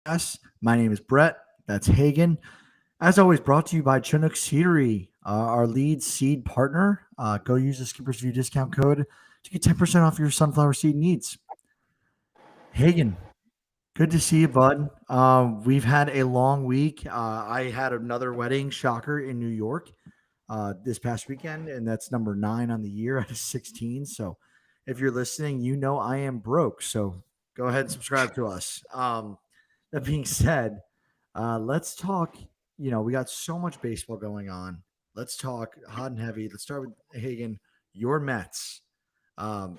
podcast. My name is Brett. That's Hagen. As always, brought to you by Chinook Seedery, our lead seed partner. Go use the Skipper's View discount code to get 10% off your sunflower seed needs. Hagen, good to see you, bud. We've had a long week. I had another wedding shocker in New York this past weekend, and that's number 9 on the year out of 16. So if you're listening, you know I am broke. So go ahead and subscribe to us. That being said, let's talk. We got so much baseball going on. Let's talk hot and heavy. Let's start with Hagen, your Mets.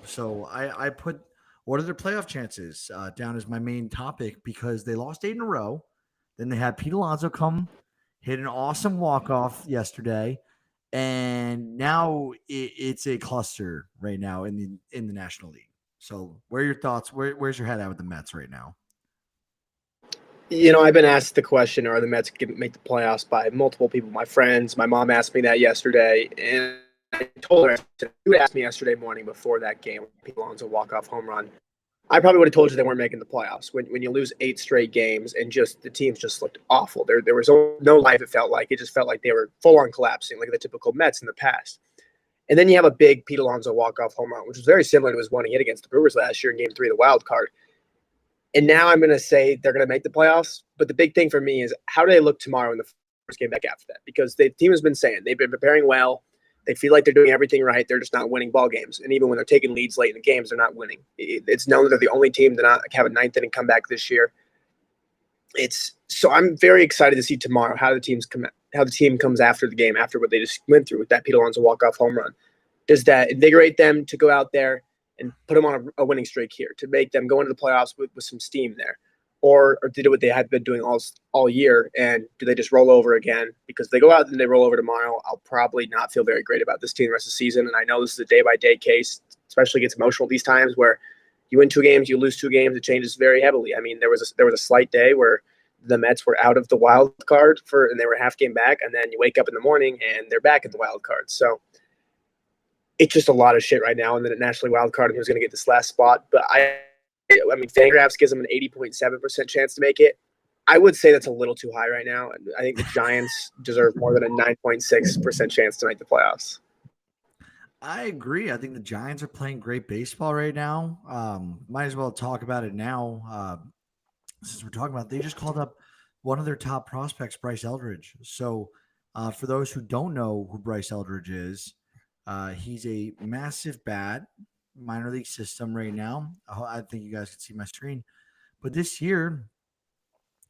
So I put what are their playoff chances down as my main topic because they lost 8 in a row. Then they had Pete Alonso come hit an awesome walk off yesterday, and now it's a cluster right now in the National League. So, where are your thoughts? Where's your head at with the Mets right now? I've been asked the question, are the Mets going to make the playoffs by multiple people, my friends. My mom asked me that yesterday, and I told her, you asked me yesterday morning before that game, Pete Alonso walk-off home run. I probably would have told you they weren't making the playoffs. When you lose 8 straight games and just the teams just looked awful. There was no life, it felt like. It just felt like they were full-on collapsing, like the typical Mets in the past. And then you have a big Pete Alonso walk-off home run, which was very similar to his one he hit against the Brewers last year in Game 3 of the wild card. And now I'm going to say they're going to make the playoffs. But the big thing for me is how do they look tomorrow in the first game back after that? Because the team has been saying they've been preparing well. They feel like they're doing everything right. They're just not winning ball games. And even when they're taking leads late in the games, they're not winning. It's known that they're the only team to not have a ninth inning comeback this year. So I'm very excited to see tomorrow how the team comes after the game, after what they just went through with that Pete Alonso walk-off home run. Does that invigorate them to go out there and put them on a winning streak here, to make them go into the playoffs with some steam there? Or did what they had been doing all year, and do they just roll over again? Because if they go out and they roll over tomorrow, I'll probably not feel very great about this team the rest of the season. And I know this is a day-by-day case, especially gets emotional these times where you win 2 games, you lose 2 games, it changes very heavily. I mean, there was a slight day where the Mets were out of the wild card and they were half game back, and then you wake up in the morning and they're back in the wild card. So it's just a lot of shit right now in the National League wild card, and who's going to get this last spot. But I mean, Fangraphs gives them an 80.7% chance to make it. I would say that's a little too high right now. I think the Giants deserve more than a 9.6% chance to make the playoffs. I agree. I think the Giants are playing great baseball right now. Might as well talk about it now. Since we're talking about it, they just called up one of their top prospects, Bryce Eldridge. So for those who don't know who Bryce Eldridge is, he's a massive bat, minor league system right now. I think you guys can see my screen. But this year,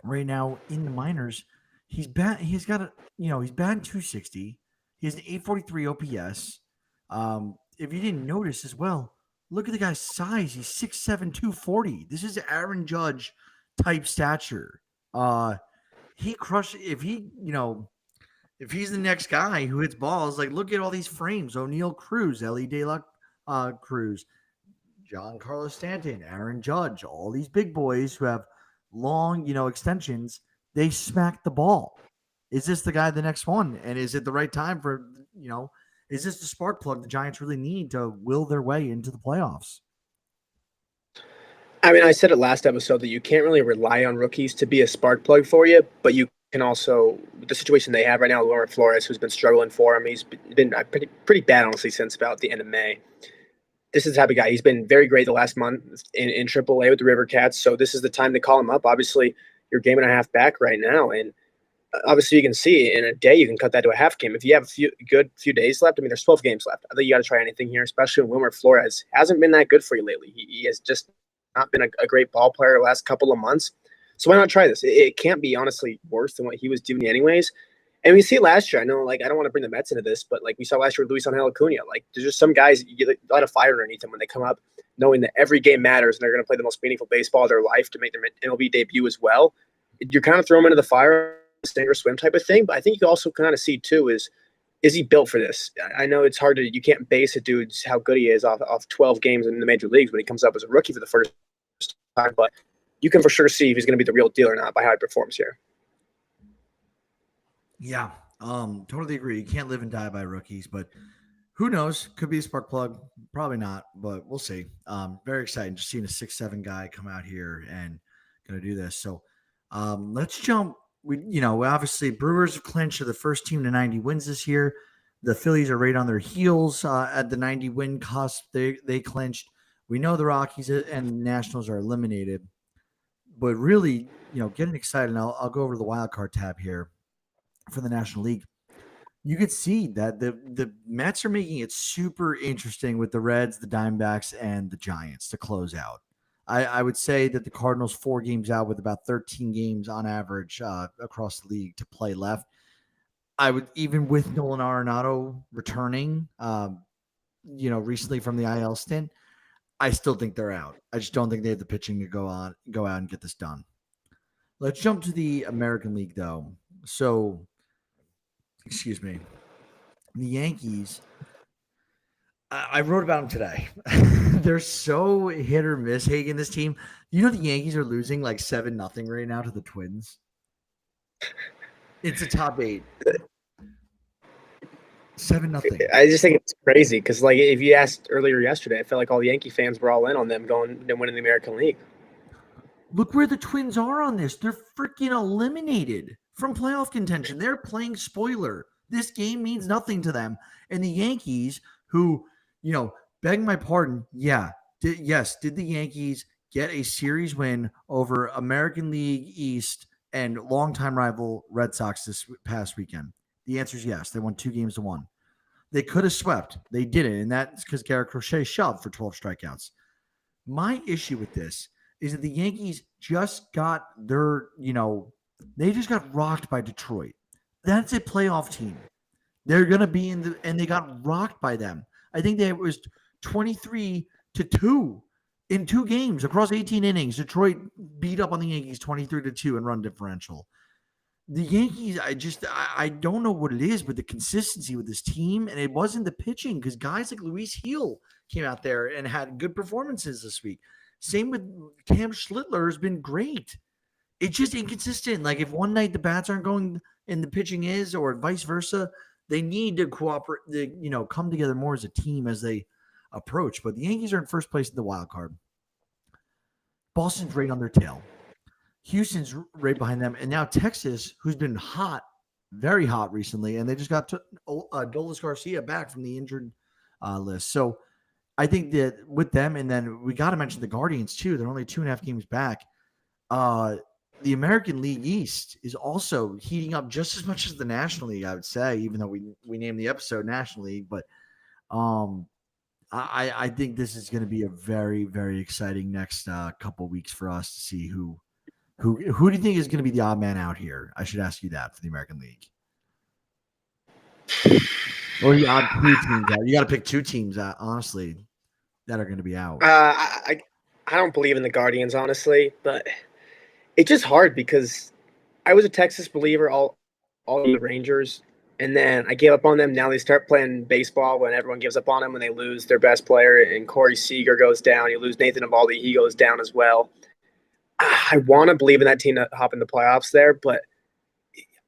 right now in the minors, he's batting 260. He has an 843 OPS. If you didn't notice as well, look at the guy's size. He's 6'7", 240. This is Aaron Judge type stature. He crushed if he's the next guy who hits balls, like look at all these frames. O'Neal Cruz, Ellie De La Cruz, Giancarlo Stanton, Aaron Judge, all these big boys who have long, extensions, they smack the ball. Is this the guy, the next one? And is it the right time for, is this the spark plug the Giants really need to will their way into the playoffs? I mean, I said it last episode that you can't really rely on rookies to be a spark plug for you, but you can also, the situation they have right now, Laura Flores, who's been struggling for him, he's been pretty bad, honestly, since about the end of May. This is the type of guy. He's been very great the last month in AAA with the River Cats, so this is the time to call him up. Obviously, you're game and a half back right now, and obviously you can see in a day you can cut that to a half game. If you have a few days left, I mean, there's 12 games left. I think you got to try anything here, especially when Wilmer Flores hasn't been that good for you lately. He has just not been a great ball player the last couple of months. So why not try this? It can't be, honestly, worse than what he was doing anyways. And we see it last year. I know, I don't want to bring the Mets into this, but we saw last year with Luis Angel Acuna. There's just some guys, you get a lot of fire underneath them when they come up, knowing that every game matters and they're going to play the most meaningful baseball of their life to make their MLB debut as well. You're kind of throwing them into the fire, sink or swim type of thing. But I think you can also kind of see, too, is he built for this? I know it's hard you can't base a dude's how good he is off 12 games in the major leagues when he comes up as a rookie for the first time, but you can for sure see if he's going to be the real deal or not by how he performs here. Yeah, totally agree. You can't live and die by rookies, but who knows? Could be a spark plug. Probably not, but we'll see. Very exciting just seeing a 6'7" guy come out here and going to do this. So Let's jump. Obviously Brewers have clinched to the first team to 90 wins this year. The Phillies are right on their heels at the 90 win cusp. They clinched. We know the Rockies and Nationals are eliminated, but really, getting excited. And I'll go over to the wild card tab here for the National League. You could see that the Mets are making it super interesting with the Reds, the Diamondbacks, and the Giants to close out. I would say that the Cardinals 4 games out with about 13 games on average across the league to play left. I would, even with Nolan Arenado returning, recently from the IL stint, I still think they're out. I just don't think they have the pitching to go out and get this done. Let's jump to the American League, though. So, excuse me, the Yankees. I wrote about them today. They're so hit or miss, Hagen, this team. You know the Yankees are losing like 7-0 right now to the Twins. It's a top 8. 7-0. I just think it's crazy because, like, if you asked earlier yesterday, I felt like all the Yankee fans were all in on them going and winning the American League. Look where the Twins are on this. They're freaking eliminated from playoff contention. They're playing spoiler. This game means nothing to them. And the Yankees, who, beg my pardon, did the Yankees get a series win over American League East and longtime rival Red Sox this past weekend? The answer is yes. They won 2-1. They could have swept. They didn't, and that's because Garrett Crochet shoved for 12 strikeouts. My issue with this is that the Yankees just got they just got rocked by Detroit. That's a playoff team. They're going to be and they got rocked by them. I think it was 23-2 in 2 games across 18 innings. Detroit beat up on the Yankees 23-2 in run differential. The Yankees, I don't know what it is, but the consistency with this team, and it wasn't the pitching, because guys like Luis Gil came out there and had good performances this week. Same with Cam Schlittler has been great. It's just inconsistent. Like, if one night the bats aren't going and the pitching is, or vice versa, they need to cooperate, come together more as a team as they approach. But the Yankees are in first place in the wild card. Boston's right on their tail. Houston's right behind them. And now Texas, who's been hot, very hot recently, and they just got Dolis Garcia back from the injured list. So I think that with them, and then we got to mention the Guardians too. They're only 2.5 games back. The American League East is also heating up just as much as the National League, I would say, even though we named the episode National League. But I think this is going to be a very, very exciting next couple weeks for us to see who do you think is going to be the odd man out here? I should ask you that for the American League. Or the odd 2 teams out. You got to pick 2 teams out, honestly, that are going to be out. I don't believe in the Guardians, honestly, but it's just hard because I was a Texas believer all the Rangers, and then I gave up on them. Now they start playing baseball when everyone gives up on them when they lose their best player, and Corey Seager goes down. You lose Nathan Eovaldi, he goes down as well. I want to believe in that team to hop in the playoffs there, but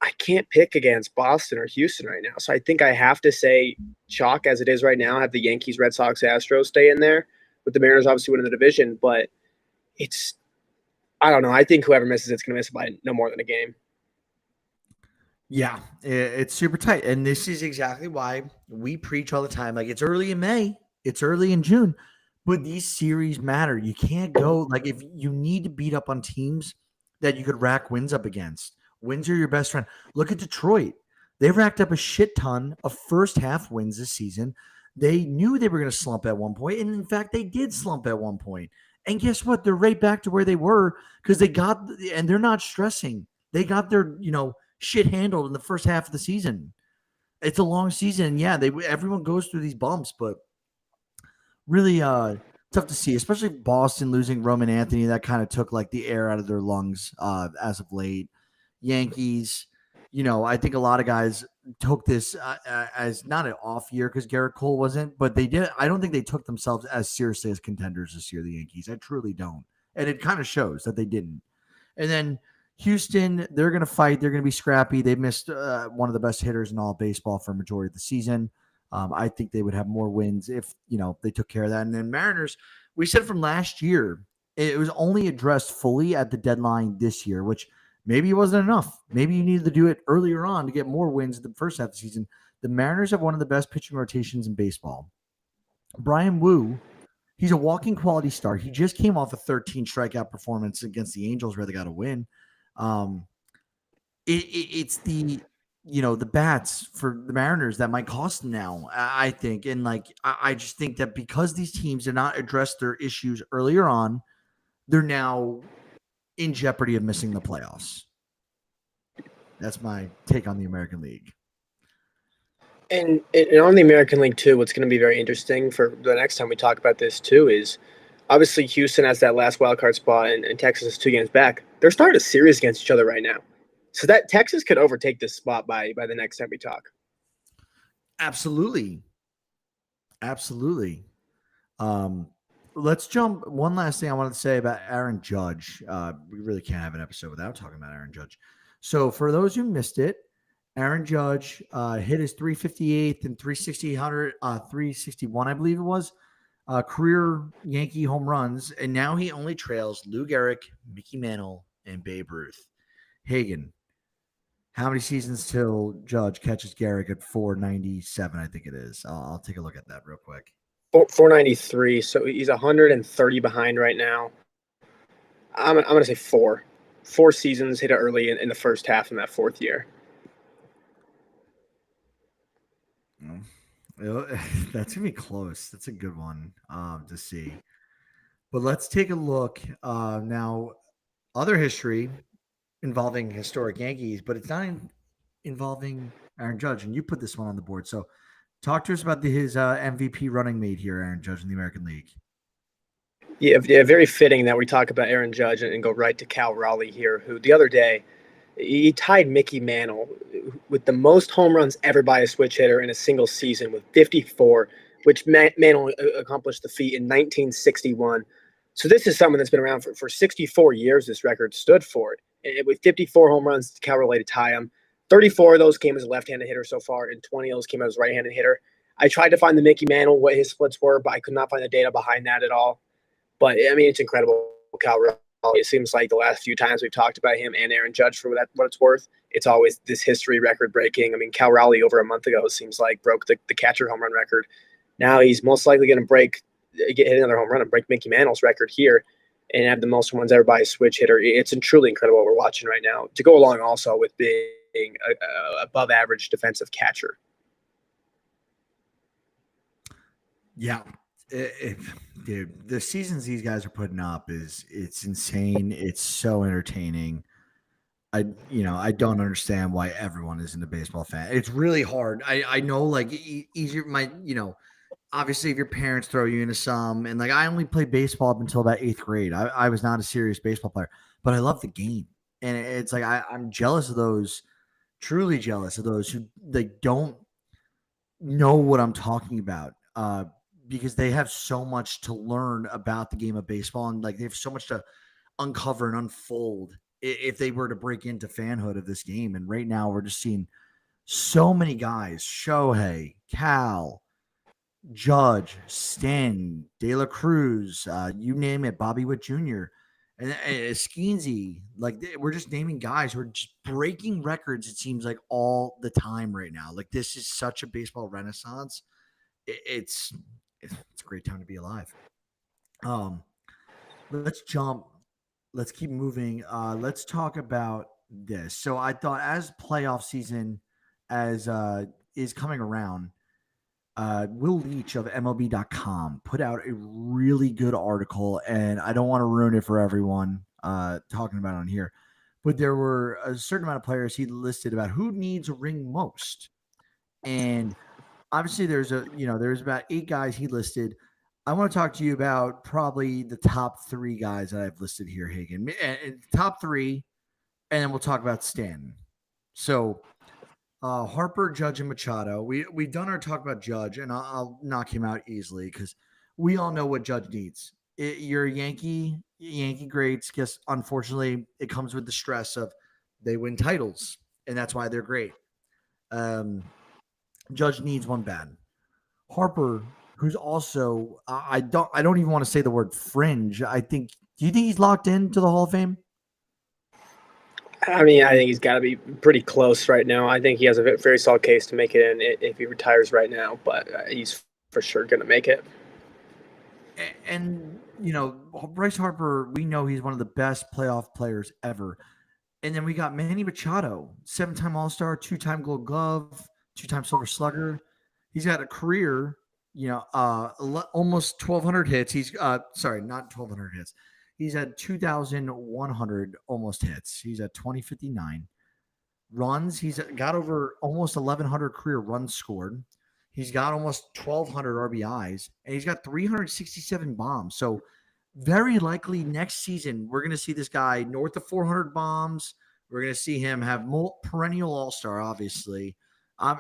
I can't pick against Boston or Houston right now. So I think I have to say chalk as it is right now, have the Yankees, Red Sox, Astros stay in there, with the Mariners obviously winning the division. But I don't know. I think whoever misses it's going to miss it by no more than a game. Yeah, it's super tight. And this is exactly why we preach all the time. Like, it's early in May, it's early in June. But these series matter. You can't go, like, if you need to beat up on teams that you could rack wins up against. Wins are your best friend. Look at Detroit. They racked up a shit ton of first half wins this season. They knew they were going to slump at one point, and in fact, they did slump at one point. And guess what? They're right back to where they were because and they're not stressing. They got their, shit handled in the first half of the season. It's a long season. Yeah, everyone goes through these bumps, but really tough to see, especially Boston losing Roman Anthony. That kind of took like the air out of their lungs as of late. Yankees, I think a lot of guys took this as not an off year because Garrett Cole wasn't, but they did. I don't think they took themselves as seriously as contenders this year, the Yankees. I truly don't. And it kind of shows that they didn't. And then Houston, they're going to fight. They're going to be scrappy. They missed one of the best hitters in all of baseball for a majority of the season. I think they would have more wins if, they took care of that. And then Mariners, we said from last year, it was only addressed fully at the deadline this year, which Maybe it wasn't enough. Maybe you needed to do it earlier on to get more wins in the first half of the season. The Mariners have one of the best pitching rotations in baseball. Brian Wu, he's a walking quality star. He just came off a 13 strikeout performance against the Angels where they got a win. It's the bats for the Mariners that might cost them now, I think. And I just think that because these teams did not address their issues earlier on, they're now in jeopardy of missing the playoffs. That's my take on the American League. And on the American League too, what's going to be very interesting for the next time we talk about this too is obviously Houston has that last wild card spot and Texas is 2 games back. They're starting a series against each other right now. So that Texas could overtake this spot by the next time we talk. Absolutely. Let's jump. One last thing I wanted to say about Aaron Judge. We really can't have an episode without talking about Aaron Judge. So for those who missed it, Aaron Judge hit his 358th and 361, I believe it was, career Yankee home runs, and now he only trails Lou Gehrig, Mickey Mantle, and Babe Ruth. Hagen, how many seasons till Judge catches Gehrig at 497? I think it is. I'll take a look at that real quick. 493. So he's 130 behind right now. I'm going to say 4. 4 seasons, hit it early in the first half in that 4th year. That's gonna be close. That's a good one to see. But let's take a look now. Other history involving historic Yankees, but it's not involving Aaron Judge. And you put this one on the board. So talk to us about his MVP running mate here, Aaron Judge in the American League. Yeah, very fitting that we talk about Aaron Judge and go right to Cal Raleigh here, who the other day he tied Mickey Mantle with the most home runs ever by a switch hitter in a single season with 54, which Mantle accomplished the feat in 1961. So this is someone that's been around for 64 years. This record stood for it. And with 54 home runs, Cal Raleigh to tie him. 34 of those came as a left-handed hitter so far, and 20 of those came as a right-handed hitter. I tried to find the Mickey Mantle, what his splits were, but I could not find the data behind that at all. But, I mean, it's incredible, Cal Raleigh. It seems like the last few times we've talked about him and Aaron Judge for what it's worth, it's always this history record breaking. I mean, Cal Raleigh over a month ago, it seems like, broke the catcher home run record. Now he's most likely going to hit another home run and break Mickey Mantle's record here and have the most home runs ever by a switch hitter. It's truly incredible what we're watching right now, to go along also with being a above average defensive catcher. Yeah. Dude, the seasons these guys are putting up it's insane. It's so entertaining. I don't understand why everyone isn't a baseball fan. It's really hard. I know, like, easier. Obviously, if your parents throw you into some, and I only played baseball up until about 8th grade. I was not a serious baseball player, but I love the game, and it's like I'm jealous of those, truly jealous of those who don't know what I'm talking about. Because they have so much to learn about the game of baseball, and they have so much to uncover and unfold if they were to break into fanhood of this game. And right now we're just seeing so many guys, Shohei, Cal, Judge, Stanton, De La Cruz, you name it, Bobby Witt Jr., and Skeensy. We're just naming guys who are just breaking records, it seems like, all the time right now. This is such a baseball renaissance. It's a great time to be alive. Let's jump. Let's keep moving. Let's talk about this. So I thought, as playoff season is coming around, Will Leach of MLB.com put out a really good article, and I don't want to ruin it for everyone talking about it on here, but there were a certain amount of players he listed about who needs a ring most. And obviously there's about 8 guys he listed. I want to talk to you about probably the top 3 guys that I've listed here, Hagen. Top 3, and then we'll talk about Stanton. So Harper, Judge, and Machado. We've done our talk about Judge, and I'll knock him out easily because we all know what Judge needs. You're a Yankee greats. Guess unfortunately it comes with the stress of they win titles, and that's why they're great. Judge needs one bad. Harper, who's also I don't even want to say the word fringe. Do you think he's locked into the Hall of Fame? I mean, I think he's got to be pretty close right now. I think he has a very solid case to make it in if he retires right now, but he's for sure going to make it. And Bryce Harper, we know he's one of the best playoff players ever. And then we got Manny Machado, 7-time All-Star, 2-time Gold Glove, 2-time Silver Slugger. He's got a career, almost 1,200 hits. He's sorry, not 1,200 hits. He's at 2,100 almost hits. He's at 2,059 runs. He's got over almost 1,100 career runs scored. He's got almost 1,200 RBIs, and he's got 367 bombs. So very likely next season, we're going to see this guy north of 400 bombs. We're going to see him have perennial all-star, obviously.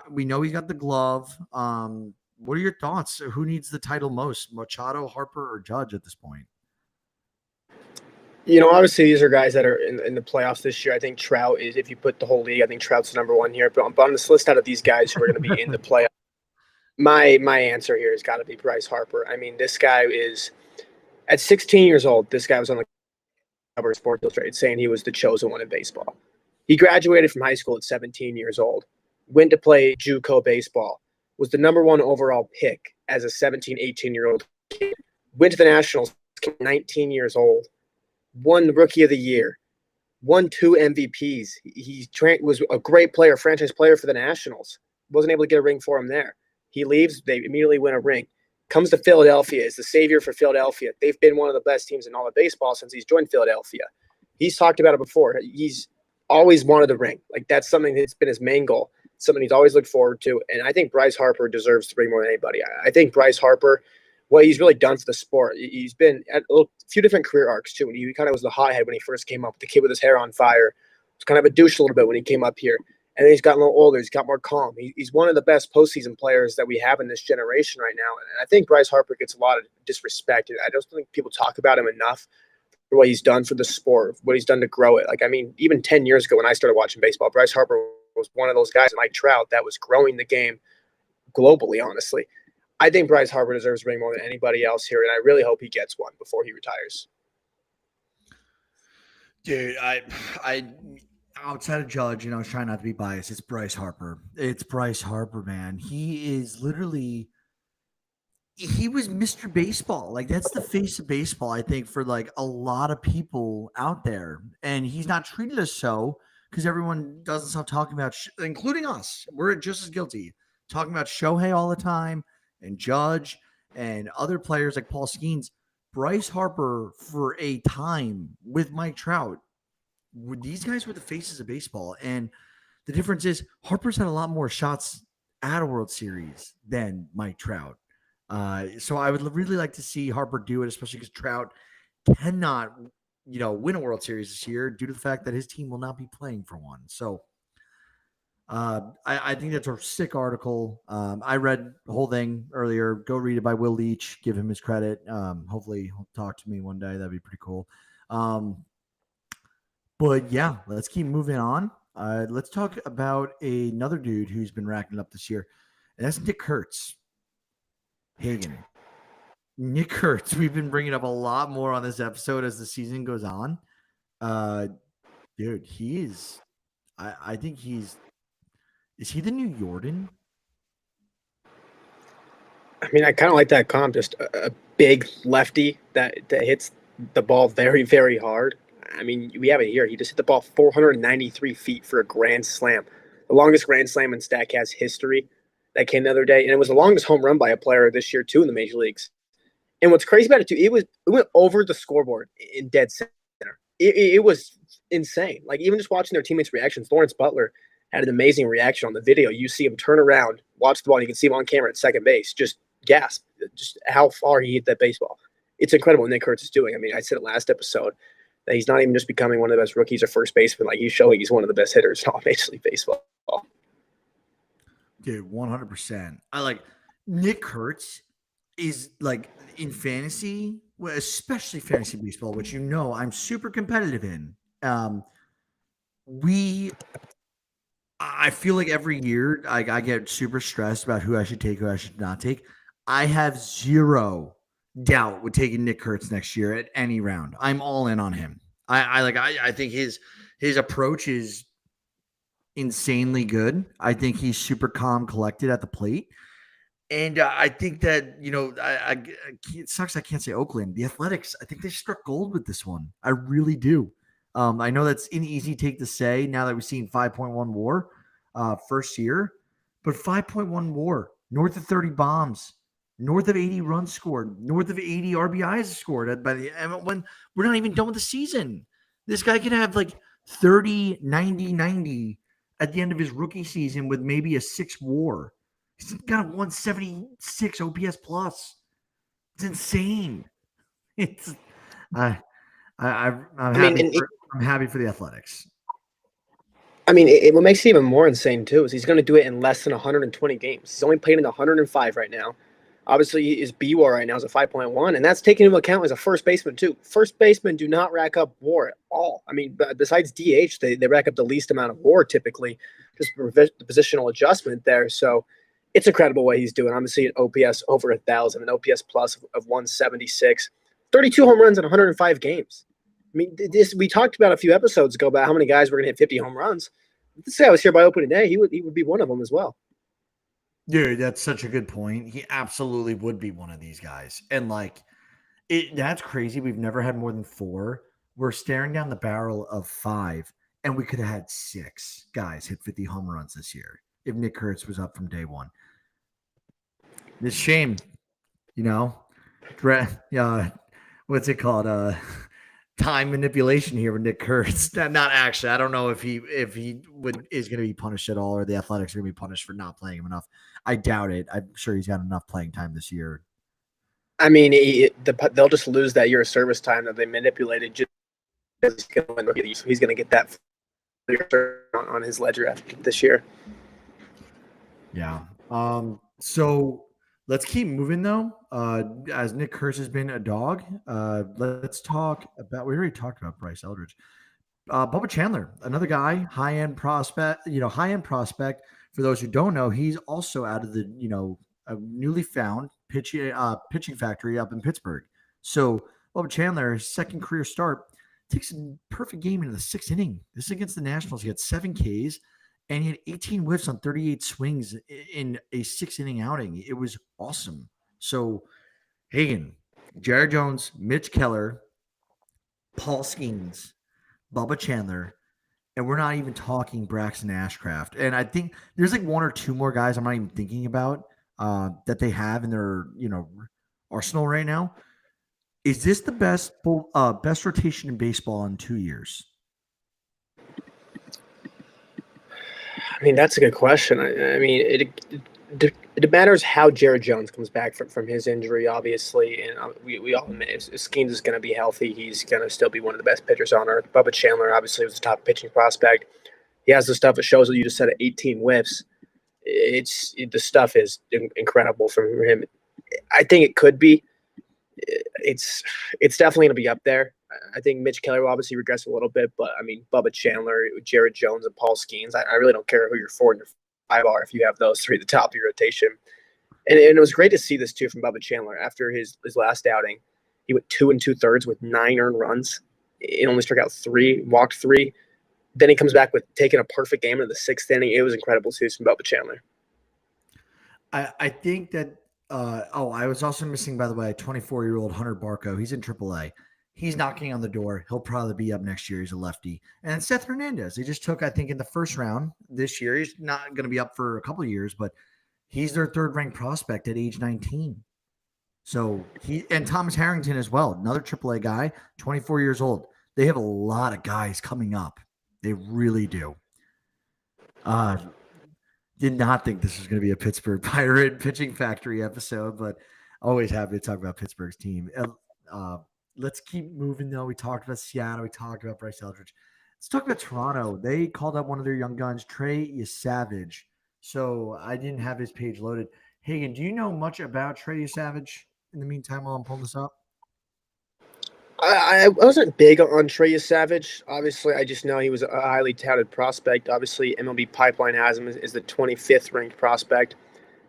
We know he's got the glove. What are your thoughts? Who needs the title most, Machado, Harper, or Judge at this point? Obviously these are guys that are in the playoffs this year. I think Trout is, if you put the whole league, I think Trout's the number one here. But on this list out of these guys who are going to be in the playoffs, my answer here has got to be Bryce Harper. I mean, this guy is at 16 years old. This guy was on the cover of Sports Illustrated saying he was the chosen one in baseball. He graduated from high school at 17 years old, went to play JUCO baseball, was the number one overall pick as a 17, 18-year-old kid, went to the Nationals, 19 years old, won Rookie of the Year, won 2 MVPs. He was a great player, franchise player for the Nationals. Wasn't able to get a ring for him there. He leaves, they immediately win a ring. Comes to Philadelphia, is the savior for Philadelphia. They've been one of the best teams in all of baseball since he's joined Philadelphia. He's talked about it before. He's always wanted the ring. Like, that's something that's been his main goal, something he's always looked forward to. And I think Bryce Harper deserves the ring more than anybody. I think Bryce Harper, what he's really done for the sport, he's been at a few different career arcs too. He kind of was the hothead when he first came up, the kid with his hair on fire. He was kind of a douche a little bit when he came up here. And then he's gotten a little older. He's got more calm. He's one of the best postseason players that we have in this generation right now. And I think Bryce Harper gets a lot of disrespect. I don't think people talk about him enough for what he's done for the sport, what he's done to grow it. Like, I mean, even 10 years ago when I started watching baseball, Bryce Harper was one of those guys, like Trout, that was growing the game globally, honestly. I think Bryce Harper deserves a ring more than anybody else here, and I really hope he gets one before he retires. Dude, I outside of Judge, I was trying not to be biased. It's Bryce Harper. It's Bryce Harper, man. He is literally, he was Mr. Baseball. Like, that's the face of baseball, I think, for like a lot of people out there. And he's not treated as so because everyone doesn't stop talking about, including us. We're just as guilty, talking about Shohei all the time and Judge and other players like Paul Skeens. Bryce Harper, for a time with Mike Trout, these guys were the faces of baseball. And the difference is Harper's had a lot more shots at a World Series than Mike Trout. So I would really like to see Harper do it, especially because Trout cannot, win a World Series this year due to the fact that his team will not be playing for one. So I think that's a sick article. I read the whole thing earlier. Go read it by Will Leach. Give him his credit. Hopefully he'll talk to me one day. That'd be pretty cool. But yeah, let's keep moving on. Let's talk about another dude who's been racking up this year, and that's Nick Kurtz. Hagen. Nick Kurtz. We've been bringing up a lot more on this episode as the season goes on. Dude, he is. I think he's. Is he the new Jordan? I mean, I kind of like that comp. Just a big lefty that hits the ball very, very hard. I mean, we have it here. He just hit the ball 493 feet for a grand slam, the longest grand slam in Statcast history. That came the other day, and it was the longest home run by a player this year too in the major leagues. And what's crazy about it too, it went over the scoreboard in dead center. It was insane. Like, even just watching their teammates' reactions, Lawrence Butler had an amazing reaction on the video. You see him turn around, watch the ball, and you can see him on camera at second base, just gasp, just how far he hit that baseball. It's incredible what Nick Kurtz is doing. I mean, I said it last episode that he's not even just becoming one of the best rookies or first baseman. Like, he's showing he's one of the best hitters in all Major League Baseball. Dude, 100%. I like Nick Kurtz is like in fantasy, especially fantasy baseball, which I'm super competitive in. I feel like every year I get super stressed about who I should take, who I should not take. I have zero doubt with taking Nick Kurtz next year at any round. I'm all in on him. I think his His approach is insanely good. I think he's super calm, collected at the plate. And I think that, it sucks I can't say Oakland. The Athletics, I think they struck gold with this one. I really do. I know that's an easy take to say now that we've seen 5.1 WAR first year, but 5.1 WAR, north of 30 bombs, north of 80 runs scored, north of 80 RBIs scored by the when we're not even done with the season. This guy could have like 30, 90, 90 at the end of his rookie season with maybe a 6 WAR. He's got a 176 OPS plus. It's insane. It's I'm happy for the Athletics. I mean, what makes it even more insane too is he's going to do it in less than 120 games. He's only played in 105 right now. Obviously, his BWAR right now is a 5.1, and that's taking into account as a first baseman too. First basemen do not rack up WAR at all. I mean, besides DH, they rack up the least amount of WAR typically, just for the positional adjustment there. So it's incredible what he's doing. I'm seeing OPS over 1,000, an OPS plus of 176, 32 home runs in 105 games. I mean, we talked about a few episodes ago about how many guys were going to hit 50 home runs. If this guy was here by opening day, he would be one of them as well. Dude, that's such a good point. He absolutely would be one of these guys. And that's crazy. We've never had more than 4. We're staring down the barrel of 5, and we could have had 6 guys hit 50 home runs this year if Nick Kurtz was up from day one. It's a shame, what's it called? Time manipulation here with Nick Kurtz. Not actually. I don't know if he is going to be punished at all, or the Athletics are going to be punished for not playing him enough. I doubt it. I'm sure he's got enough playing time this year. I mean, they'll just lose that year of service time that they manipulated. He's going to get that on his ledger after this year. Yeah. So let's keep moving though. As Nick Kurtz has been a dog, let's talk about. We already talked about Bryce Eldridge. Bubba Chandler, another guy, high-end prospect. High-end prospect. For those who don't know, he's also out of the a newly found pitching factory up in Pittsburgh. So Bubba Chandler, his second career start, takes a perfect game into the 6th inning. This is against the Nationals. He had 7 Ks. And he had 18 whiffs on 38 swings in a 6-inning outing. It was awesome. So, Hagen, Jared Jones, Mitch Keller, Paul Skeens, Bubba Chandler, and we're not even talking Braxton Ashcraft. And I think there's like 1 or 2 more guys I'm not even thinking about that they have in their arsenal right now. Is this the best rotation in baseball in 2 years? I mean, that's a good question. I mean, it matters how Jared Jones comes back from his injury, obviously. And we all admit if Skeens is going to be healthy, he's going to still be one of the best pitchers on earth. Bubba Chandler, obviously, was the top pitching prospect. He has the stuff that shows that you just said 18 whiffs. The stuff is incredible from him. I think it could be. It's definitely going to be up there. I think Mitch Keller will obviously regress a little bit, but I mean, Bubba Chandler, Jared Jones, and Paul Skeens, I really don't care who your 4 and your 5 are if you have those 3 at the top of your rotation. And it was great to see this too from Bubba Chandler. After his last outing, he went 2 2/3 with 9 earned runs. He only struck out 3, walked 3. Then he comes back with taking a perfect game in the 6th inning. It was incredible to see from Bubba Chandler. I think that I was also missing, by the way, 24-year-old Hunter Barco. He's in AAA. He's knocking on the door. He'll probably be up next year. He's a lefty. And Seth Hernandez, they just took, I think, in the first round this year. He's not going to be up for a couple of years, but he's their 3rd-ranked prospect at age 19. So and Thomas Harrington as well, another AAA guy, 24 years old. They have a lot of guys coming up. They really do. Did not think this was going to be a Pittsburgh Pirate pitching factory episode, but always happy to talk about Pittsburgh's team. Let's keep moving, though. We talked about Seattle. We talked about Bryce Eldridge. Let's talk about Toronto. They called up one of their young guns, Trey Yesavage. So I didn't have his page loaded. Hagen, do you know much about Trey Yesavage in the meantime while I'm pulling this up? I wasn't big on Trey Yesavage. Obviously, I just know he was a highly touted prospect. Obviously, MLB Pipeline has him as the 25th ranked prospect.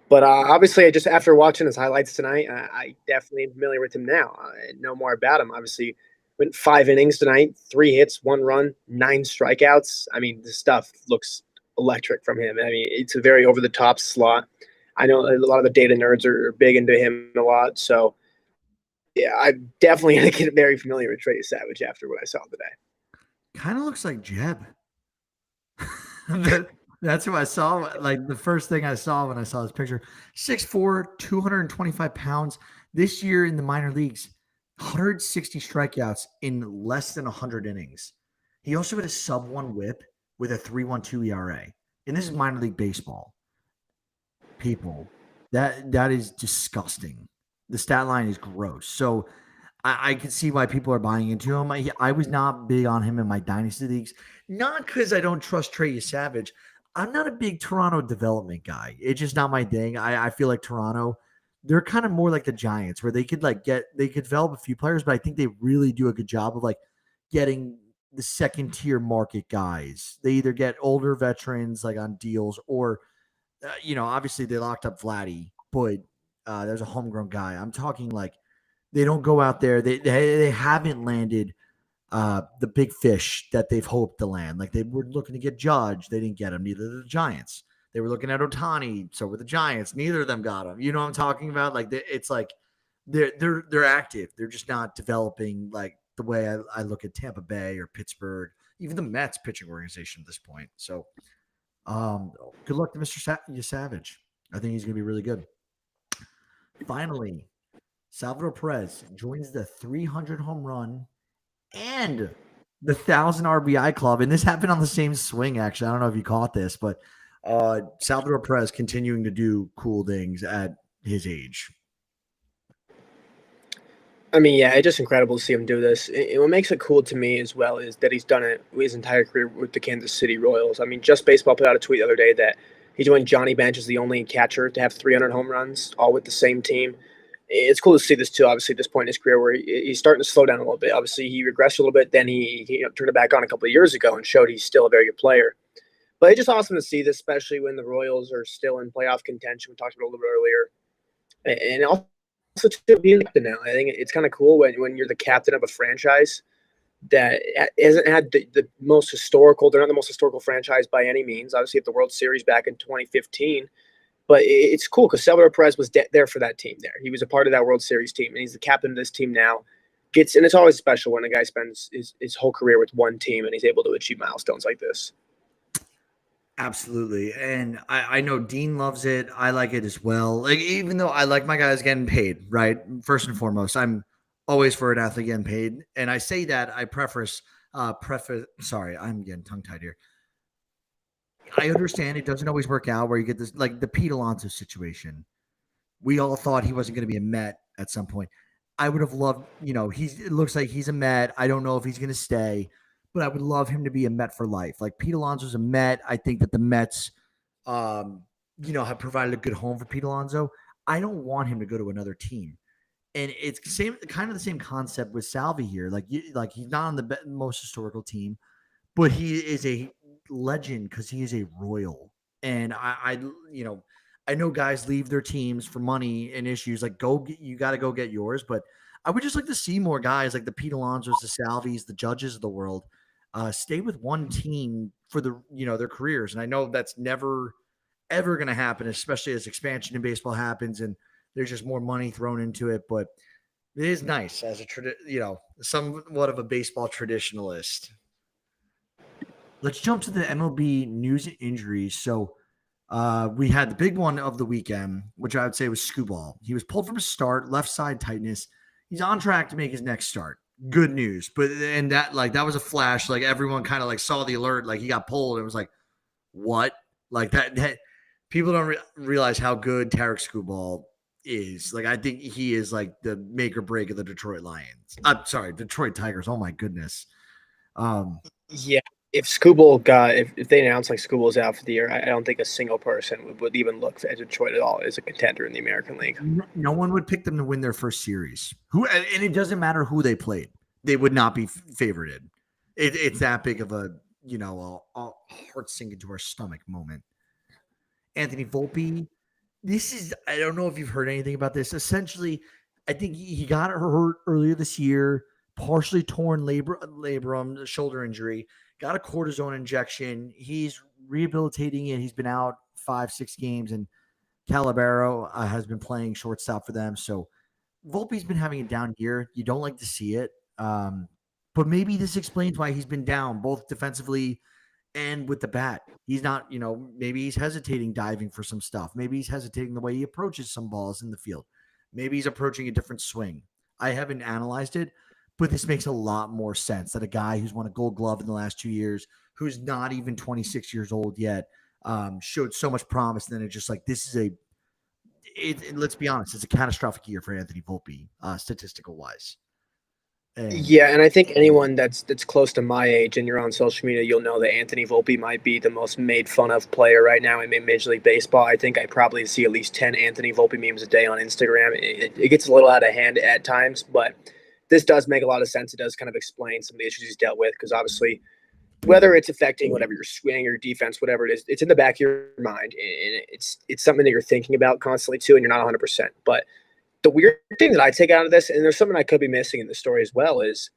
But obviously, just after watching his highlights tonight, I definitely am familiar with him now. I know more about him. Obviously, Went 5 innings tonight, 3 hits, 1 run, 9 strikeouts. I mean, this stuff looks electric from him. I mean, it's a very over the top slot. I know a lot of the data nerds are big into him a lot. So, yeah, I'm definitely going to get very familiar with Trey Savage after what I saw today. Kind of looks like Jeb. That's who I saw. Like the first thing I saw when I saw this picture, 6'4", 225 pounds. This year in the minor leagues, 160 strikeouts in less than 100 innings. He also had a sub-1 whip with a 3.12 ERA. And this is minor league baseball. People, that is disgusting. The stat line is gross. So I can see why people are buying into him. I was not big on him in my dynasty leagues, not because I don't trust Trey Savage. I'm not a big Toronto development guy. It's just not my thing. I feel like Toronto, they're kind of more like the Giants, where they could develop a few players, but I think they really do a good job of like getting the second tier market guys. They either get older veterans like on deals, or obviously they locked up Vladdy, but there's a homegrown guy. I'm talking like they don't go out there. They haven't landed the big fish that they've hoped to land. Like they were looking to get Judge, they didn't get him. Neither did the Giants. They were looking at Ohtani, so were the Giants. Neither of them got him. You know what I'm talking about? Like it's like they're active. They're just not developing like the way I look at Tampa Bay or Pittsburgh, even the Mets pitching organization at this point. So, good luck to Mr. Savage. I think he's going to be really good. Finally, Salvador Perez joins the 300 home run and the 1,000 RBI club. And this happened on the same swing, actually. I don't know if you caught this, but Salvador Perez continuing to do cool things at his age. I mean, yeah, it's just incredible to see him do this. What makes it cool to me as well is that he's done it his entire career with the Kansas City Royals. I mean, Just Baseball put out a tweet the other day that he joined Johnny Bench as the only catcher to have 300 home runs, all with the same team. It's cool to see this too. Obviously, at this point in his career, where he's starting to slow down a little bit. Obviously, he regressed a little bit. Then he turned it back on a couple of years ago and showed he's still a very good player. But it's just awesome to see this, especially when the Royals are still in playoff contention. We talked about it a little bit earlier, and also to be the captain now. I think it's kind of cool when you're the captain of a franchise that hasn't had the most historical. They're not the most historical franchise by any means. Obviously, at the World Series back in 2015. But it's cool because Salvador Perez was there for that team there. He was a part of that World Series team, and he's the captain of this team now. And it's always special when a guy spends his whole career with one team and he's able to achieve milestones like this. Absolutely. And I know Dean loves it. I like it as well. Like, even though I like my guys getting paid, right? First and foremost, I'm always for an athlete getting paid. And I say that I sorry, I'm getting tongue tied here. I understand it doesn't always work out where you get this, like the Pete Alonso situation. We all thought he wasn't going to be a Met at some point. I would have loved, it looks like he's a Met. I don't know if he's going to stay, but I would love him to be a Met for life. Like Pete Alonso's a Met. I think that the Mets, have provided a good home for Pete Alonso. I don't want him to go to another team. And it's kind of the same concept with Salvi here. Like he's not on the most historical team, but he is a legend because he is a Royal. And I know guys leave their teams for money and issues. Like you got to go get yours. But I would just like to see more guys like the Pete Alonsos, the Salvis, the Judges of the world stay with one team for their careers. And I know that's never ever going to happen, especially as expansion in baseball happens and there's just more money thrown into it. But it is nice as somewhat of a baseball traditionalist. Let's jump to the MLB news and injuries. So we had the big one of the weekend, which I would say was Skubal. He was pulled from his start, left side tightness. He's on track to make his next start. Good news. But that was a flash. Like everyone kind of like saw the alert, like he got pulled. And it was like, what? Like that people don't realize how good Tarik Skubal is. Like I think he is like the make or break of the Detroit Lions. I'm sorry, Detroit Tigers. Oh my goodness. Yeah. If if they announce like Skubal's out for the year, I don't think a single person would even look at Detroit at all as a contender in the American League. No one would pick them to win their first series. And it doesn't matter who they played; they would not be favorited. It's that big of a heart sink into our stomach moment. Anthony Volpe. I don't know if you've heard anything about this. Essentially, I think he got hurt earlier this year, partially torn labrum, shoulder injury, got a cortisone injection. He's rehabilitating it. He's been out 5-6 games, and Calabero has been playing shortstop for them. So Volpe's been having a down year. You don't like to see it. But maybe this explains why he's been down, both defensively and with the bat. He's not, maybe he's hesitating diving for some stuff. Maybe he's hesitating the way he approaches some balls in the field. Maybe he's approaching a different swing. I haven't analyzed it, but this makes a lot more sense that a guy who's won a Gold Glove in the last 2 years, who's not even 26 years old yet, showed so much promise. And then it's just like, this is let's be honest, it's a catastrophic year for Anthony Volpe, statistical wise. Yeah, and I think anyone that's close to my age and you're on social media, you'll know that Anthony Volpe might be the most made fun of player right now in Major League Baseball. I think I probably see at least 10 Anthony Volpe memes a day on Instagram. It gets a little out of hand at times, but this does make a lot of sense. It does kind of explain some of the issues he's dealt with, because obviously whether it's affecting whatever your swing or defense, whatever it is, it's in the back of your mind, and it's something that you're thinking about constantly too, and you're not 100%. But the weird thing that I take out of this, and there's something I could be missing in the story as well, is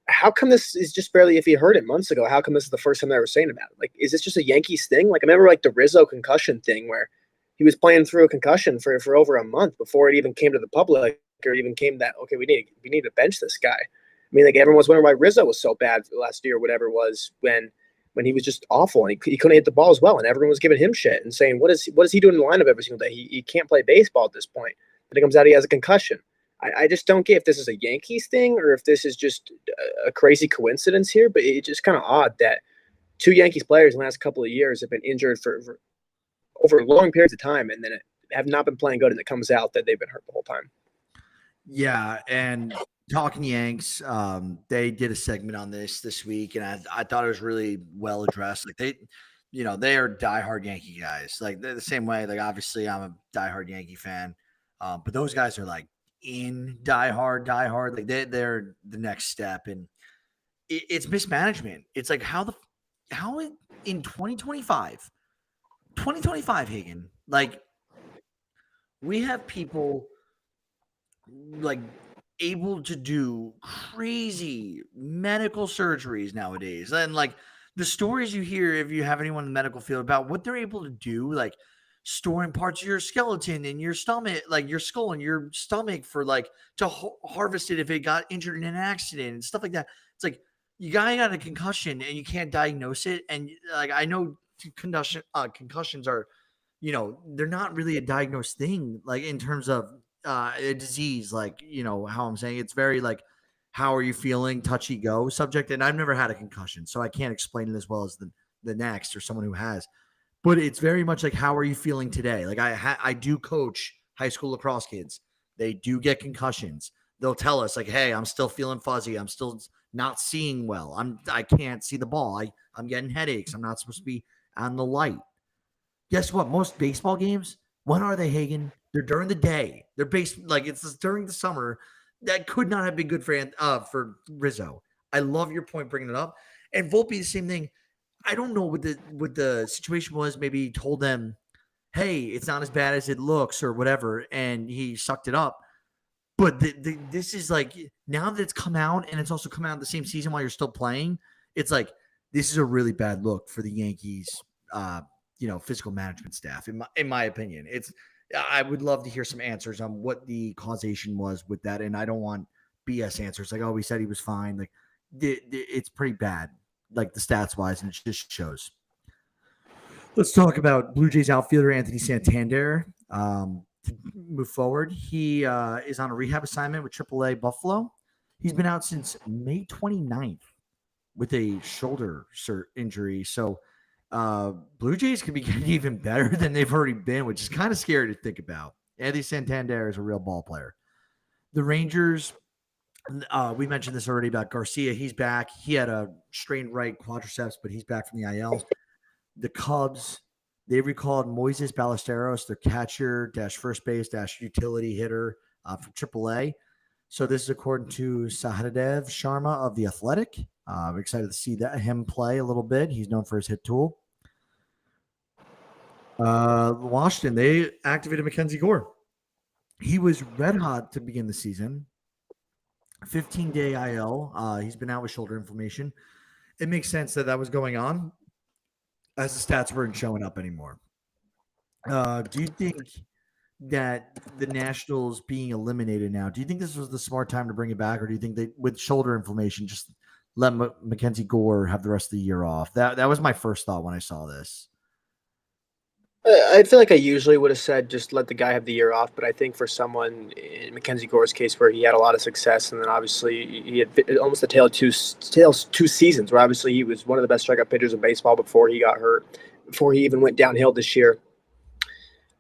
how come this is just barely, if he heard it months ago, how come this is the first time they were saying about it? Like, is this just a Yankees thing? Like, I remember like the Rizzo concussion thing where he was playing through a concussion for over a month before it even came to the public, or even came that, okay, we need to bench this guy. I mean, like, everyone was wondering why Rizzo was so bad last year, whatever it was, when he was just awful and he couldn't hit the ball as well, and everyone was giving him shit and saying, what is he doing in the lineup every single day? He can't play baseball at this point. Then it comes out he has a concussion. I just don't get if this is a Yankees thing or if this is just a crazy coincidence here, but it's just kind of odd that 2 Yankees players in the last couple of years have been injured for over long periods of time, and then have not been playing good, and it comes out that they've been hurt the whole time. Yeah, and talking Yanks, they did a segment on this week, and I thought it was really well addressed. Like, they are diehard Yankee guys. Like, they're the same way. Like, obviously, I'm a diehard Yankee fan, but those guys are like in diehard. Like, they're the next step, and it's mismanagement. It's like how in 2025, Hagen, like, we have people like able to do crazy medical surgeries nowadays. And like the stories you hear, if you have anyone in the medical field, about what they're able to do, like storing parts of your skeleton in your stomach, like your skull and your stomach, for like to harvest it if it got injured in an accident and stuff like that. It's like, you got a concussion and you can't diagnose it. And like, I know concussions are, they're not really a diagnosed thing, like in terms of a disease, like, how I'm saying, it's very like, how are you feeling, touchy go subject. And I've never had a concussion, so I can't explain it as well as the next or someone who has, but it's very much like, how are you feeling today? Like, I do coach high school lacrosse kids. They do get concussions. They'll tell us like, hey, I'm still feeling fuzzy. I'm still not seeing well. I can't see the ball. I'm getting headaches. I'm not supposed to be on the light. Guess what? Most baseball games, when are they, Hagen? They're during the day. They're based like it's during the summer. That could not have been good for Rizzo. I love your point bringing it up. And Volpe, the same thing. I don't know what the situation was. Maybe he told them, hey, it's not as bad as it looks or whatever, and he sucked it up. But this is like, now that it's come out, and it's also come out the same season while you're still playing, it's like, this is a really bad look for the Yankees, physical management staff, in my opinion. I would love to hear some answers on what the causation was with that. And I don't want BS answers like, oh, we said he was fine. Like, it's pretty bad, like the stats wise, and it just shows. Let's talk about Blue Jays outfielder Anthony Santander. To move forward, he is on a rehab assignment with AAA Buffalo. He's been out since May 29th with a shoulder injury. So Blue Jays could be getting even better than they've already been, which is kind of scary to think about. Anthony Santander is a real ball player. The Rangers, we mentioned this already about Garcia. He's back. He had a strained right quadriceps, but he's back from the IL. The Cubs, they recalled Moises Ballesteros, their catcher - first base - utility hitter from AAA. So this is according to Sahadev Sharma of The Athletic. I'm excited to see him play a little bit. He's known for his hit tool. Washington, they activated Mackenzie Gore. He was red hot to begin the season. 15-day IL. He's been out with shoulder inflammation. It makes sense that that was going on as the stats weren't showing up anymore. Do you think that the Nationals being eliminated now, do you think this was the smart time to bring it back, or do you think they, with shoulder inflammation, just let Mackenzie Gore have the rest of the year off? That was my first thought when I saw this. I feel like I usually would have said just let the guy have the year off, but I think for someone in Mackenzie Gore's case where he had a lot of success, and then obviously he had almost the two seasons where obviously he was one of the best strikeout pitchers in baseball before he got hurt, before he even went downhill this year.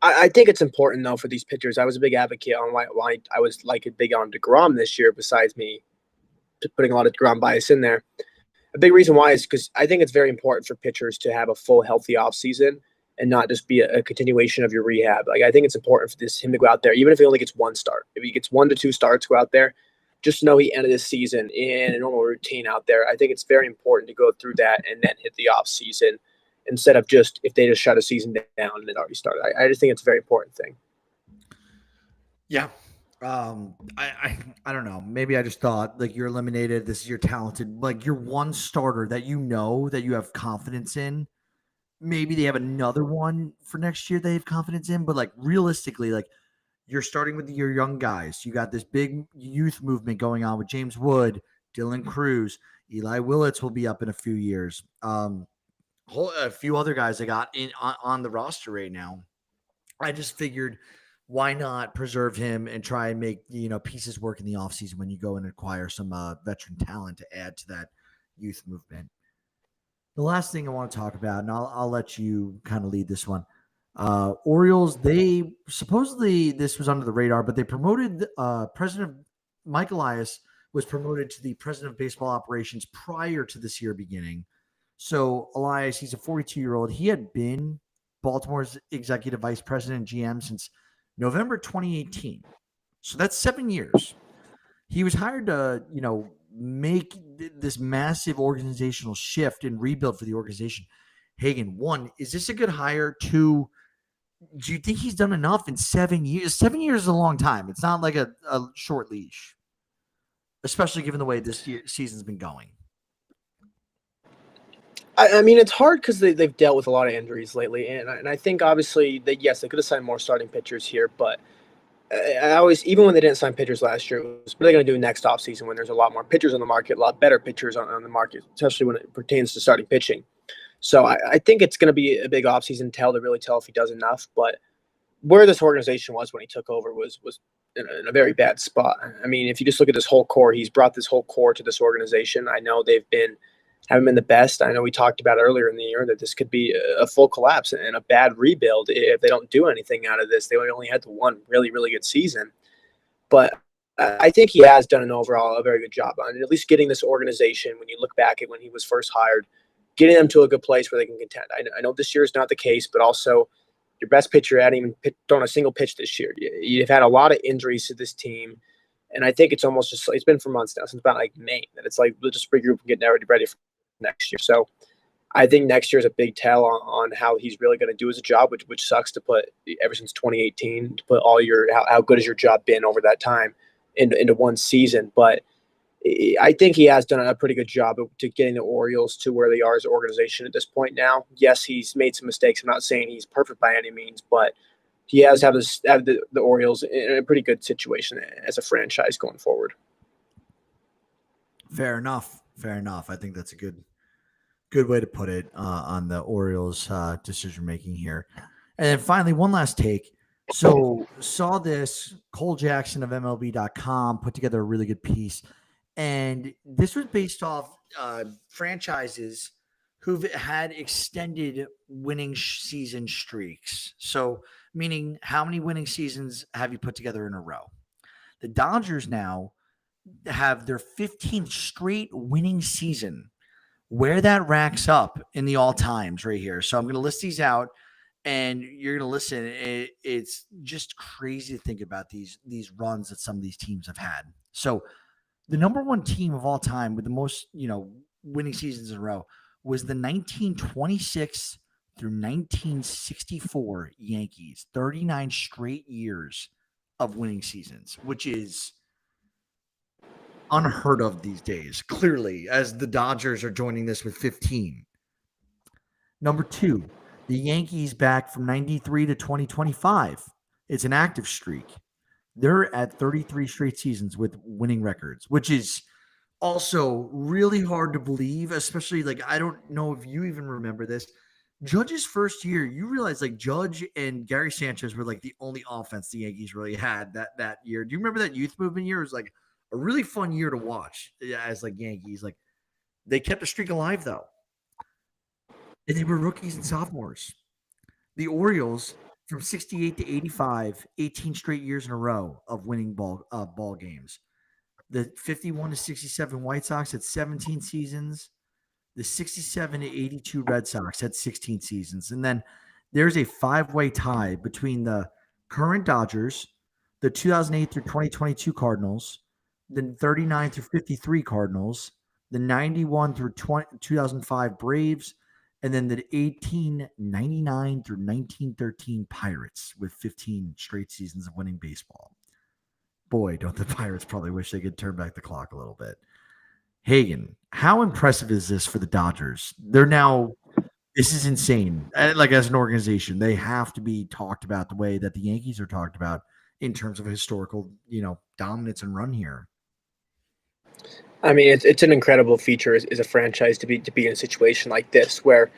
I think it's important though for these pitchers. I was a big advocate on why I was like big on Degrom this year. Besides me putting a lot of Degrom bias in there, a big reason why is because I think it's very important for pitchers to have a full healthy offseason and not just be a continuation of your rehab. Like I think it's important for him to go out there, even if he only gets one start. If he gets 1 to 2 starts, go out there. Just know he ended his season in a normal routine out there. I think it's very important to go through that and then hit the off season instead of just if they just shut a season down and it already started. I just think it's a very important thing. Yeah. I don't know. Maybe I just thought like you're eliminated. This is your talented, like your one starter that you know that you have confidence in. Maybe they have another one for next year they have confidence in, but like realistically, like you're starting with your young guys. You got this big youth movement going on with James Wood, Dylan Cruz, Eli Willits will be up in a few years. A few other guys I got in on the roster right now. I just figured why not preserve him and try and make pieces work in the offseason when you go and acquire some veteran talent to add to that youth movement. The last thing I want to talk about, and I'll let you kind of lead this one. Orioles, they supposedly this was under the radar, but they promoted President Mike Elias was promoted to the president of baseball operations prior to this year beginning. So Elias, he's a 42-year-old. He had been Baltimore's executive vice president and GM since November 2018. So that's 7 years. He was hired to, make this massive organizational shift and rebuild for the organization. Hagen, one, is this a good hire? Two, do you think he's done enough in 7 years? 7 years is a long time. It's not like a short leash, especially given the way this season's been going. I mean, it's hard because they've dealt with a lot of injuries lately, and I think obviously they could have signed more starting pitchers here, but I always, even when they didn't sign pitchers last year, it was what are they going to do next offseason when there's a lot more pitchers on the market, a lot better pitchers on the market, especially when it pertains to starting pitching. So I think it's going to be a big offseason to really tell if he does enough. But where this organization was when he took over was in a very bad spot. I mean, if you just look at this whole core, he's brought this whole core to this organization. I know haven't been the best. I know we talked about earlier in the year that this could be a full collapse and a bad rebuild if they don't do anything out of this. They only had the one really, really good season. But I think he has done a very good job on at least getting this organization, when you look back at when he was first hired, getting them to a good place where they can contend. I know this year is not the case, but also your best pitcher hadn't even thrown a single pitch this year. You've had a lot of injuries to this team. And I think it's almost just, it's been for months now, since about like May, that it's like, we'll just regroup and get ready for next year. So I think next year is a big tell on how he's really going to do his job, which sucks to put ever since 2018 to put all how good has your job been over that time into one season. But I think he has done a pretty good job to getting the Orioles to where they are as an organization at this point now. Yes, he's made some mistakes. I'm not saying he's perfect by any means, but he has have the Orioles in a pretty good situation as a franchise going forward. Fair enough. I think that's a good way to put it on the Orioles decision making here. And then finally, one last take. So saw this, Cole Jackson of MLB.com put together a really good piece. And this was based off franchises who've had extended winning season streaks. So meaning how many winning seasons have you put together in a row? The Dodgers now have their 15th straight winning season. Where that racks up in the all times right here. So I'm going to list these out and you're going to listen. It's just crazy to think about these runs that some of these teams have had. So the number one team of all time with the most, winning seasons in a row was the 1926 through 1964 Yankees, 39 straight years of winning seasons, which is unheard of these days, clearly, as the Dodgers are joining this with 15. Number 2, the Yankees back from 93 to 2025. It's an active streak. They're at 33 straight seasons with winning records, which is also really hard to believe, especially like I don't know if you even remember this. Judge's first year, you realize like Judge and Gary Sanchez were like the only offense the Yankees really had that year. Do you remember that youth movement year? It was like a really fun year to watch as like Yankees. Like they kept the streak alive though. And they were rookies and sophomores. The Orioles from 68 to 85, 18 straight years in a row of winning ball games. The 51 to 67 White Sox had 17 seasons. The 67 to 82 Red Sox had 16 seasons. And then there's a 5-way tie between the current Dodgers, the 2008 through 2022 Cardinals, the 39 through 53 Cardinals, the 91 through 2005 Braves, and then the 1899 through 1913 Pirates with 15 straight seasons of winning baseball. Boy, don't the Pirates probably wish they could turn back the clock a little bit. Hagen, how impressive is this for the Dodgers? This is insane. Like as an organization, they have to be talked about the way that the Yankees are talked about in terms of historical, dominance and run here. I mean, it's an incredible feature as a franchise to be in a situation like this, where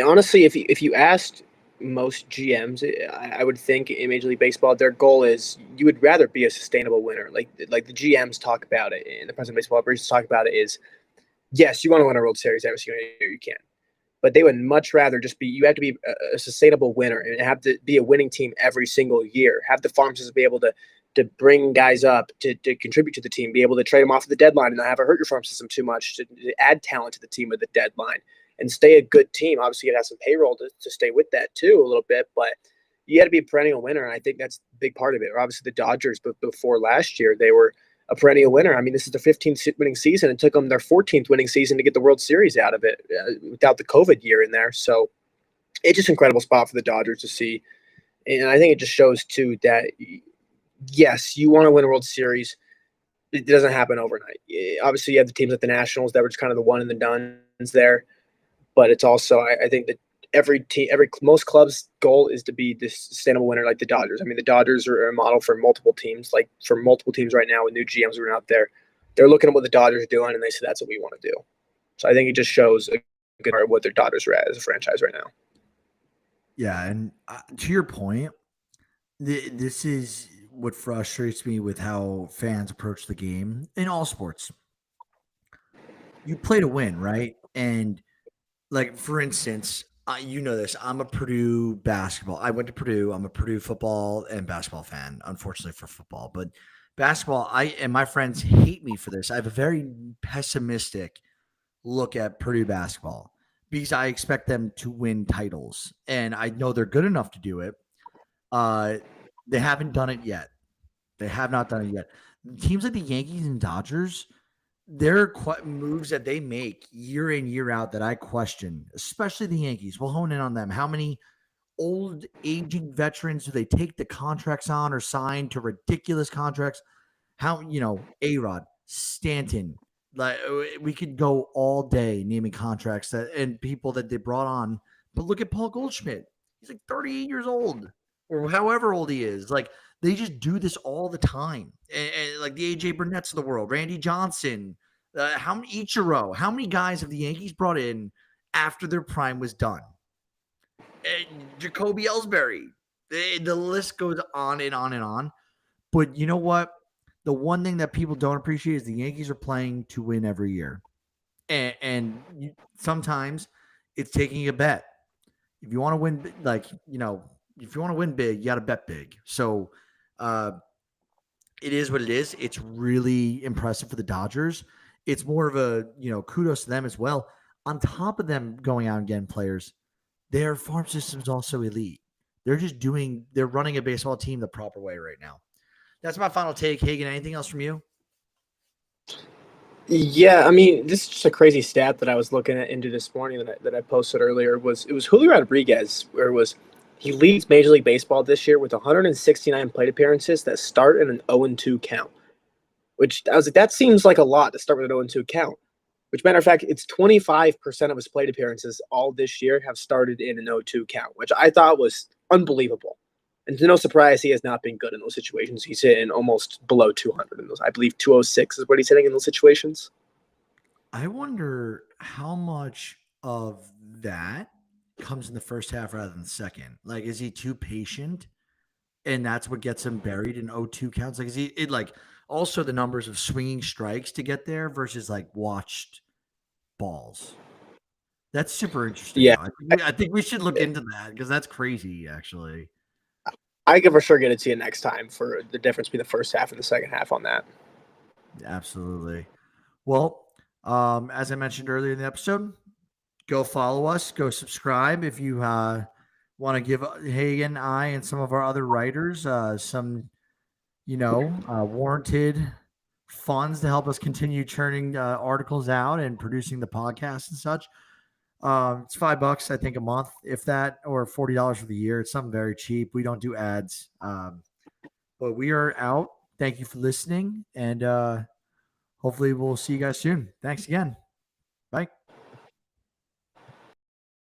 honestly, if you asked most GMs, I would think in Major League Baseball, their goal is you would rather be a sustainable winner. Like the GMs talk about it, and the president of baseball operations talk about it is, yes, you want to win a World Series every single year you can, but they would much rather you have to be a sustainable winner and have to be a winning team every single year. Have the farm system be able to bring guys up to contribute to the team, be able to trade them off at the deadline and not have it hurt your farm system too much, to add talent to the team at the deadline and stay a good team. Obviously, you have some payroll to stay with that too a little bit, but you got to be a perennial winner, and I think that's a big part of it. Obviously, the Dodgers, but before last year, they were a perennial winner. I mean, this is their 15th winning season. It took them their 14th winning season to get the World Series out of it without the COVID year in there. So it's just an incredible spot for the Dodgers to see. And I think it just shows, too, that, yes, you want to win a World Series. It doesn't happen overnight. Obviously, you have the teams like the Nationals that were just kind of the one and the dones there. But it's also, I think that most clubs' goal is to be this sustainable winner like the Dodgers. I mean, the Dodgers are a model for multiple teams. Like for multiple teams right now with new GMs who are out there, they're looking at what the Dodgers are doing and they say that's what we want to do. So I think it just shows a good part of what their Dodgers are at as a franchise right now. Yeah, and to your point, this is what frustrates me with how fans approach the game in all sports. You play to win, right? And like, for instance, you know this. I'm a Purdue basketball. I went to Purdue. I'm a Purdue football and basketball fan, unfortunately for football. But basketball, and my friends hate me for this. I have a very pessimistic look at Purdue basketball because I expect them to win titles. And I know they're good enough to do it. They haven't done it yet. They have not done it yet. Teams like the Yankees and Dodgers, there are moves that they make year in, year out that I question, especially the Yankees. We'll hone in on them. How many old, aging veterans do they take the contracts on or sign to ridiculous contracts? How, A-Rod, Stanton, like we could go all day naming contracts and people that they brought on. But look at Paul Goldschmidt. He's like 38 years old or however old he is. Like, they just do this all the time. And like the AJ Burnett's of the world, Randy Johnson, how many Ichiro, how many guys have the Yankees brought in after their prime was done? And Jacoby Ellsbury. The list goes on and on and on. But you know what? The one thing that people don't appreciate is the Yankees are playing to win every year. And sometimes it's taking a bet. If you want to win, if you want to win big, you got to bet big. So, it is what it is. It's really impressive for the Dodgers. It's more of a, kudos to them as well. On top of them going out and getting players, their farm system is also elite. They're running a baseball team the proper way right now. That's my final take. Hagen, anything else from you? Yeah, I mean, this is just a crazy stat that I was looking into this morning that I posted earlier. It was Julio Rodriguez, where it was he leads Major League Baseball this year with 169 plate appearances that start in an 0-2 count. which I was like, that seems like a lot to start with an 0-2 count. Which, matter of fact, it's 25% of his plate appearances all this year have started in an 0-2 count, which I thought was unbelievable. And to no surprise, he has not been good in those situations. He's hitting almost below 200 in those. I believe 206 is what he's hitting in those situations. I wonder how much of that comes in the first half rather than the second. Like, is he too patient? And that's what gets him buried in 0-2 counts. Like, is he it like also the numbers of swinging strikes to get there versus like watched balls? That's super interesting. Yeah, I think we should look into that because that's crazy, actually. I can for sure get it to you next time for the difference between the first half and the second half on that. Absolutely. Well, as I mentioned earlier in the episode, go follow us, go subscribe if you want to give Hagen, I, and some of our other writers some, warranted funds to help us continue churning articles out and producing the podcast and such. It's $5, I think, a month, if that, or $40 for the year. It's something very cheap. We don't do ads, but we are out. Thank you for listening, and hopefully we'll see you guys soon. Thanks again. Bye.